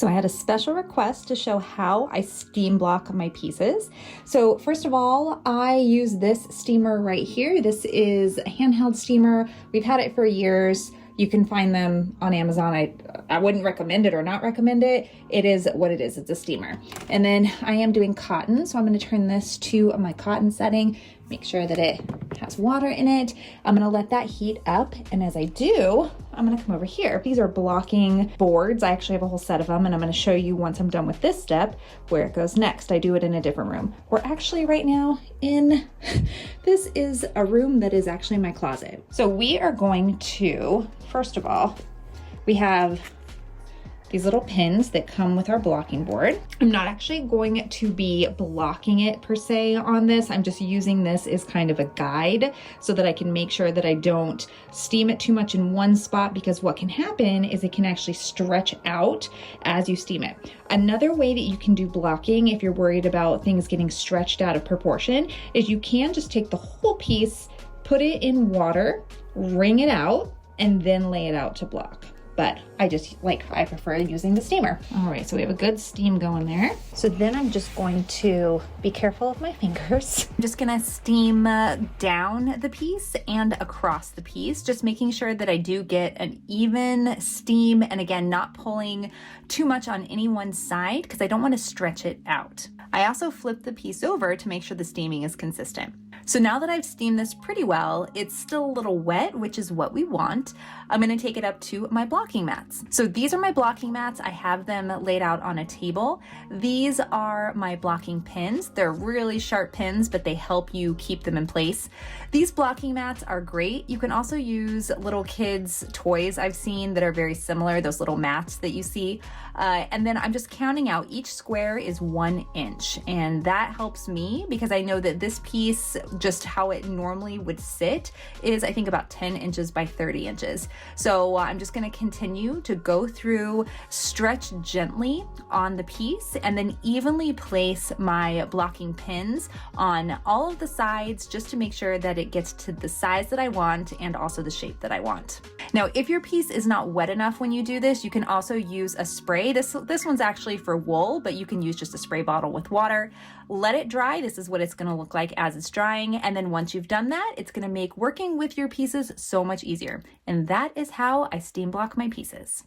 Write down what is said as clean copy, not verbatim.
So I had a special request to show how I steam block my pieces. So first of all, I use this steamer right here. This is a handheld steamer. We've had it for years. You can find them on Amazon. I wouldn't recommend it or not recommend it. It is what it is. It's a steamer. And then I am doing cotton. So I'm going to turn this to my cotton setting, make sure that it has water in it. I'm going to let that heat up. And as I do, I'm going to come over here. These are blocking boards. I actually have a whole set of them, and I'm going to show you once I'm done with this step where it goes next. I do it in a different room. We're actually right now in, this is a room that is actually my closet. So we are going to, first of all, we have these little pins that come with our blocking board. I'm not actually going to be blocking it per se on this. I'm just using this as kind of a guide so that I can make sure that I don't steam it too much in one spot, because what can happen is it can actually stretch out as you steam it. Another way that you can do blocking if you're worried about things getting stretched out of proportion is you can just take the whole piece, put it in water, wring it out, and then lay it out to block. But I prefer using the steamer. All right, so we have a good steam going there. So then I'm just going to be careful of my fingers. I'm just gonna steam down the piece and across the piece, just making sure that I do get an even steam, and again, not pulling too much on any one side because I don't want to stretch it out. I also flip the piece over to make sure the steaming is consistent. So now that I've steamed this pretty well, it's still a little wet, which is what we want. I'm gonna take it up to my blocking mats. So these are my blocking mats. I have them laid out on a table. These are my blocking pins. They're really sharp pins, but they help you keep them in place. These blocking mats are great. You can also use little kids' toys I've seen that are very similar, those little mats that you see. And then I'm just counting out, each square is 1 inch. And that helps me because I know that this piece, just how it normally would sit, is I think about 10 inches by 30 inches. So I'm just gonna continue to go through, stretch gently on the piece, and then evenly place my blocking pins on all of the sides just to make sure that it gets to the size that I want and also the shape that I want. Now, if your piece is not wet enough when you do this, you can also use a spray. This one's actually for wool, but you can use just a spray bottle with water. Let it dry. This is what it's gonna look like as it's drying. And then once you've done that, it's gonna make working with your pieces so much easier. And that is how I steam block my pieces.